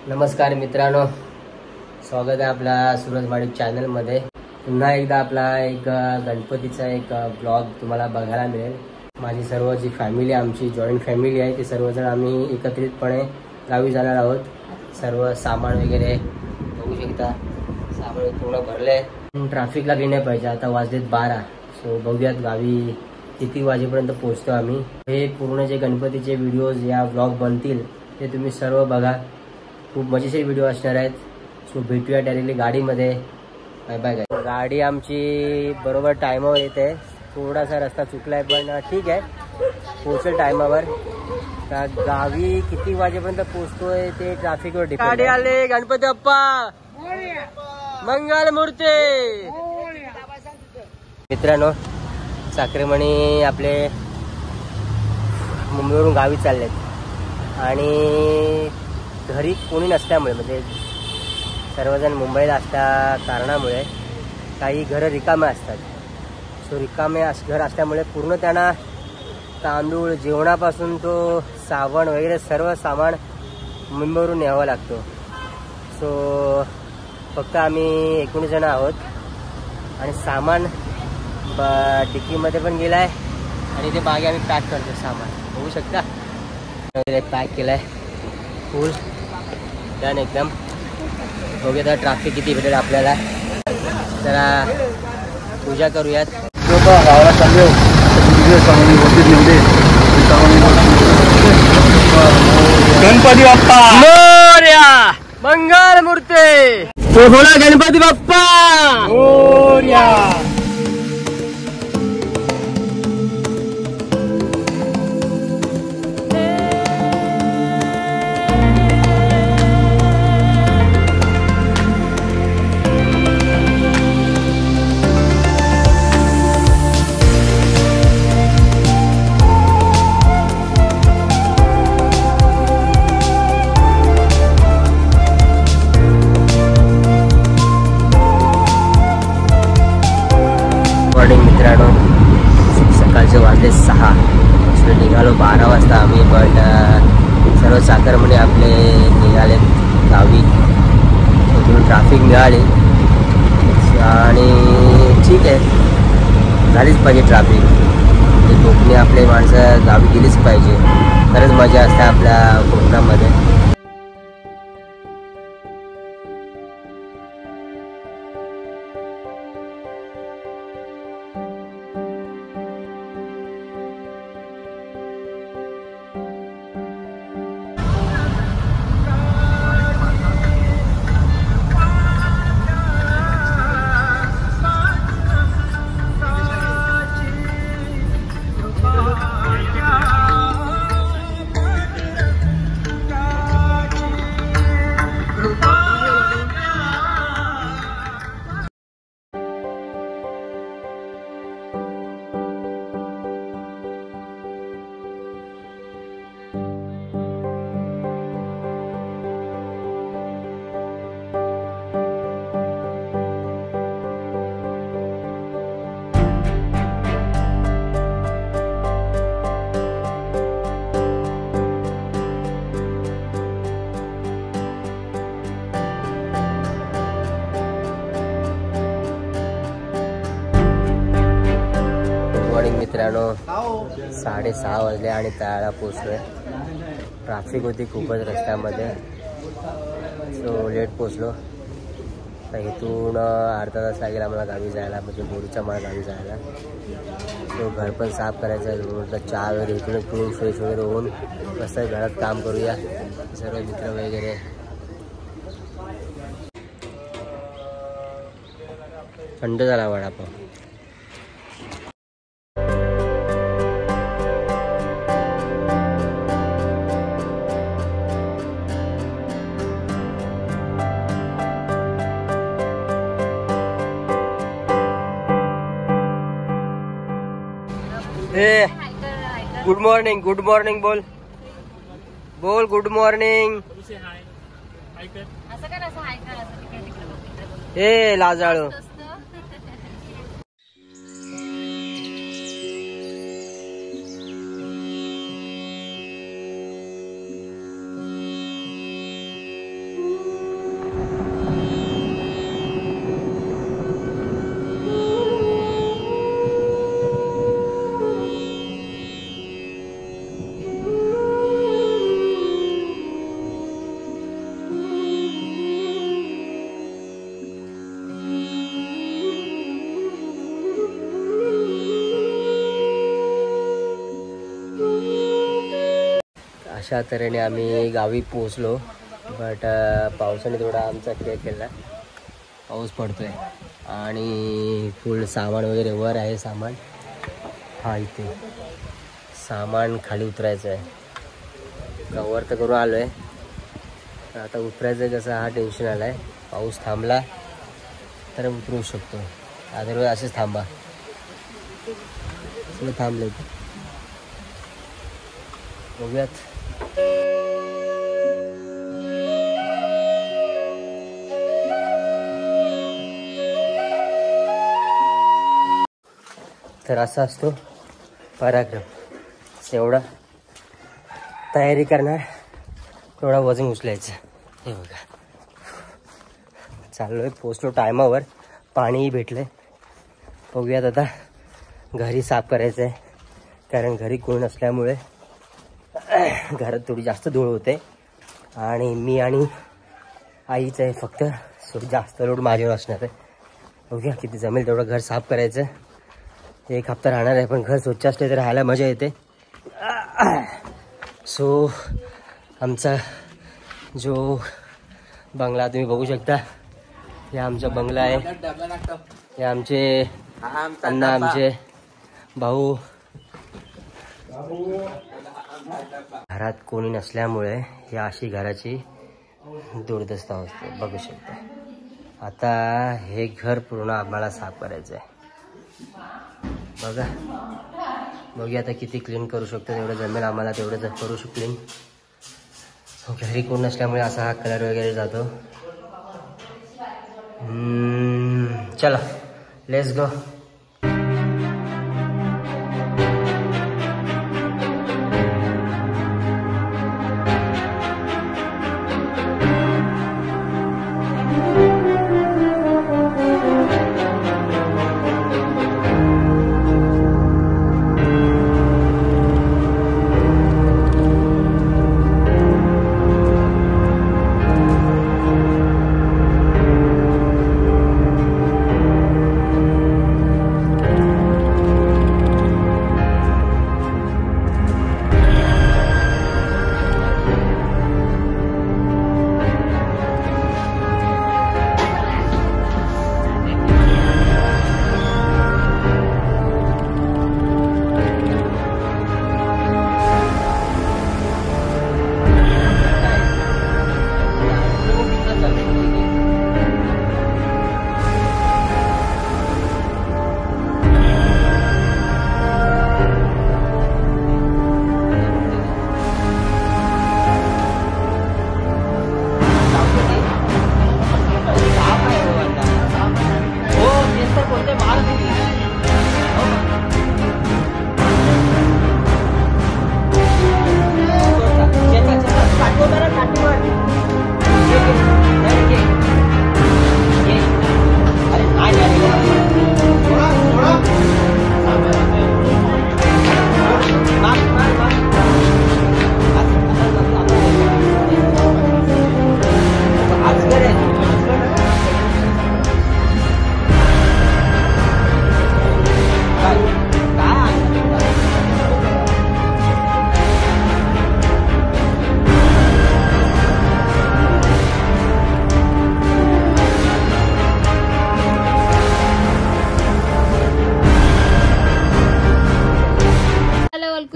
नमस्कार मित्रांनो, स्वागत आहे आपल्या सूरजवाडी चॅनलमध्ये। पुन्हा एकदा आपला एक गणपतीचा एक ब्लॉग तुम्हाला बघायला मिळेल। माझी सर्व जी फॅमिली, आमची जॉईंट फॅमिली आहे, ते सर्वजण आम्ही एकत्रितपणे गावी जाणार आहोत। सर्व सामान वगैरे बघू शकता, सामान पूर्ण भरले। ट्रॅफिक लागली नाही पाहिजे। आता वाजलेत 12, सो बघूयात गावी किती वाजेपर्यंत पोहोचतो आम्ही। हे पूर्ण जे गणपतीचे व्हिडिओज या ब्लॉग बनतील ते तुम्ही सर्व बघा, खूप मजेशीर व्हिडिओ असणार आहेत। सो भेटूया डायरेक्टली गाडीमध्ये। Bye bye. गाडी आमची बरोबर टायमावर येते, थोडासा रस्ता चुकलाय पण ठीक आहे, पोहोचेल टायमावर। गावी किती वाजेपर्यंत पोहोचतोय ते ट्रॅफिकवर डिपेंड आहे। गाडी आले, गणपती बाप्पा मंगल मूर्ती। मित्रांनो, साखरेमणी आपले मुंबईवरून गावी चाललेत आणि घरी कोणी नसल्यामुळे, म्हणजे सर्वजण मुंबईला असल्या कारणामुळे काही घरं रिकामे असतात। सो रिकामे घर असल्यामुळे पूर्ण त्यांना तांदूळ, जेवणापासून तो साबण वगैरे सर्व सामान मुंबईवरून न्यावं लागतो। सो फक्त आम्ही 19 जण आहोत आणि सामान डिक्कीमध्ये पण गेला आहे आणि ते मागे आम्ही पॅक करतो सामान, बघू शकता। पॅक केलं आहे फुल डन एकदम। बघूया तर ट्रॅफिक किती भेटेल आपल्याला। जरा पूजा करूयात। गावाला चाललो, गणपती बाप्पा मोरया, मंगल मूर्ती। तो बोला गणपती बाप्पा मोरया। मित्रांनो, सकाळचे वाजले 6, निघालो 12 वाजता आम्ही, पण सर्व साखरमणी आपले निघाले गावी। तिथून ट्रॅफिक मिळाली आणि ठीक आहे, झालीच पाहिजे ट्रॅफिक। ते कोकणी आपले माणसं गावी गेलीच पाहिजे, खरंच मजा असते आपल्या कोकणामध्ये। मित्रांनो, 6:30 वाजले आणि तळाला पोचलोय। ट्रॅफिक होती खूपच रस्त्यामध्ये, सो लेट पोचलो। तर इथून अर्धा तास लागेल आम्हाला गावी जायला, म्हणजे बोरीच्या मला गावी जायला। सो घर पण साफ करायचं आहे, म्हटलं चहा वगैरे इथून पिऊन फ्रेश वगैरे होऊन कसं घरात काम करूया सर्व मित्र वगैरे। थंड झाला vada pav. Good morning, good morning बोल, बोल गुड मॉर्निंग। ए लाजाळू। अशा तऱ्हेने आम्ही गावी पोचलो. बट पावसाने थोडा आमचा खेळ केला. पाऊस पडतोय आणि फुल सामान वगैरे वर आहे. सामान हा इथे सामान खाली उतरायचं आहे. कवर तर करून आलो आहे, आता उतरायचं कसं हा टेन्शन आला आहे. पाऊस थांबला तर उतरू शकतो, अदरवाईज असेच थांबा. सगळं थांबले बघूयात. तर असा असतो पराक्रम. एवढा तयारी करणार, तेवढा वजन उचलायचं. हे बघा चाललोय, पोचलो टायमावर. पाणीही भेटलंय. बघूयात आता घरी साफ करायचं आहे, कारण घरी कोण नसल्यामुळे घरात थोडी जास्त धूळ होते आणि मी आणि आईचं आहे फक्त. थोडी जास्त लोड माझ्यावर असणार आहे. बघूया किती जमेल तेवढं घर साफ करायचं. 1 हप्ता राहणार आहे, पण घर स्वच्छ असले तर राहायला मजा येते. सो आमचा जो बंगला तुम्ही बघू शकता, हे आमचा बंगला आहे. हे आमचे अण्णा, आमचे भाऊ. घरात कोणी नसल्यामुळे ही अशी घराची दुर्दशा असते, बघू शकता. आता हे घर पूर्ण आम्हाला साफ करायचं आहे. बघूया आता किती क्लीन करू शकतो. तेवढं जमेल आम्हाला, तेवढं करू शकतो क्लीन. घरी कोण नसल्यामुळे असा हा कलर वगैरे जातो. चला लेट्स गो.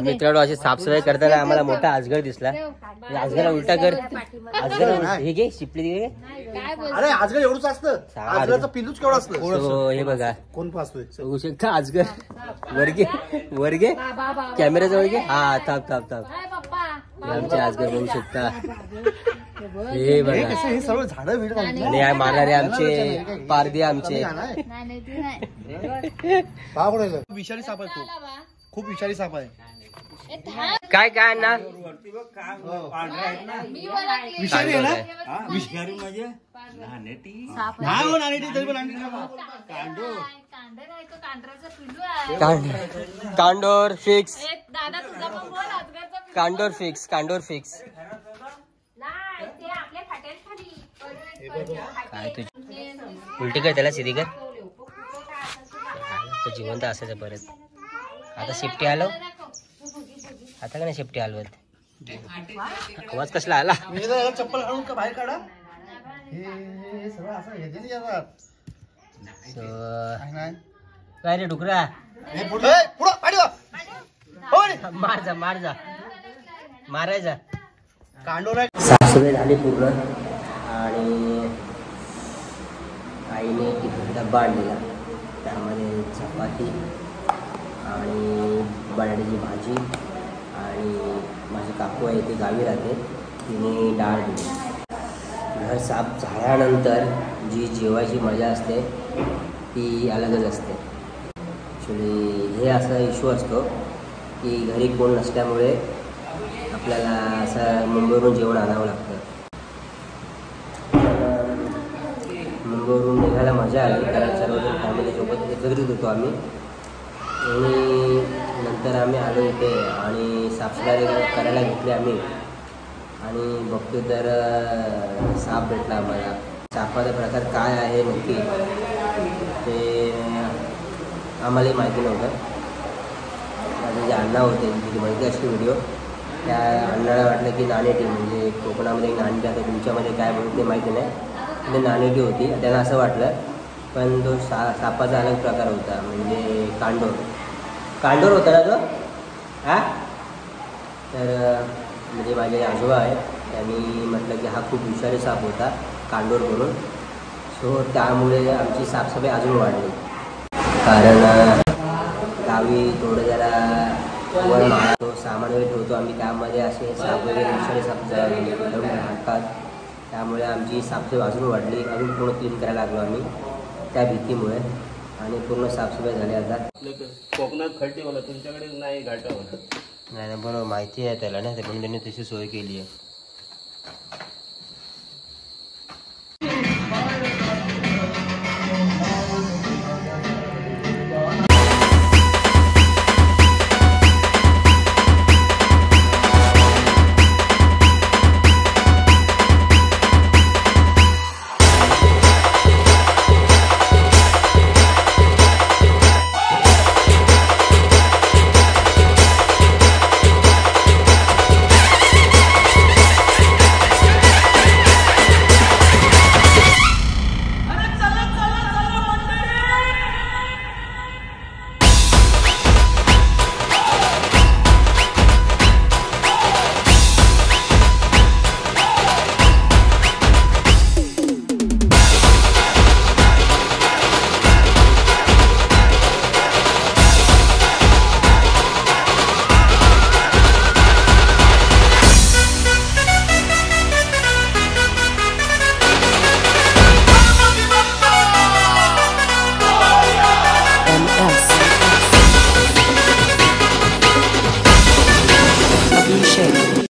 मित्रांनो, अशी साफसफाई करताना आम्हाला मोठा अजगर दिसला. अजगरला उलटा कर. अजगर हे घे, शिपली घे. अरे अजगर एवढंच असतं, अजगरचं पिल्लूच केवढं असतं. हे बघा कोण पाहतोय. बघू शकता अजगर. वर घे कॅमेरा जवळ घे. हा थांब. आमचे अजगर बघू शकता. हे बघा, हे सर्व झाडं बिड आणि मारणारे आमचे पारदे आमचे. विषारी साप आहे, खूप विषारी साप आहे. काय काय ना विषारी आहे ना. विषारी म्हणजे कांडोर फिक्स. कांडोर फिक्स. काय तुझी उलटी कर, त्याला सिधी कर. जिवंत असायचं परत. आता शेपटी आलो, आता का नाही शेपटी हलवत. आवाज कसला आला? चप्पल घालून का बाहेर काढा. हे सगळं असं घेते नाही यार. काय रे डुकरा? मार जा मारायचा. साफसफाई झाली पूर्ण आणि आईने तिथे डब्बा आणलेला, त्यामध्ये चपाती आणि बटाट्याची भाजी आणि माझी काकू आहे ती गावी राहते, तिने डाळ दिली. घर साफ झाल्यानंतर जी जेवायची मजा असते ती अलगच असते. ॲक्च्युली हे असा इश्यू असतो की घरी कोण नसल्यामुळे आपल्याला असं मुंबईवरून जेवण आणावं लागतं. मुंबईवरून निघायला मजा आली कारण सर्वजण फॅमिलीसोबत एकत्रित होतो आम्ही. आणि नंतर आम्ही आलो इथे आणि साफसफाई करायला घेतली आम्ही आणि बघतो तर साप भेटला आम्हाला. सापाचा प्रकार काय आहे नक्की ते आम्हालाही माहिती नव्हतं. माझे जे अण्णा होते तिथे माहिती असते व्हिडिओ, त्या अण्णाला वाटलं की नाणेटी म्हणजे कोकणामध्ये एक नाणेटी आता तुमच्यामध्ये काय म्हणून ते माहिती नाही, म्हणजे नाणेटी होती त्यांना असं वाटलं. पण तो सापाचा अलग प्रकार होता, म्हणजे कांडोर होता ना तो. तर म्हणजे माझे आजोबा आहेत त्यांनी म्हटलं की हा खूप विषारी साप होता कांडोर म्हणून. सो त्यामुळे आमची साफसफाई अजून वाढली कारण गावी थोडं जरा वर मारतो सामान वगैरे ठेवतो आम्ही, त्यामध्ये असे साप वगैरे विषारी साप धरून टाकतात. त्यामुळे आमची साफसफाई अजून वाढली, अजून पूर्ण क्लीन करायला लागलो आम्ही त्या भीतीमुळे आणि पूर्ण साफसफाई झाली. आता कोकणात खड्डे होला तुमच्याकडे नाही घाटावर नाही बरोबर माहिती आहे त्याला ना, म्हणून त्यांनी तशी सोय केली आहे.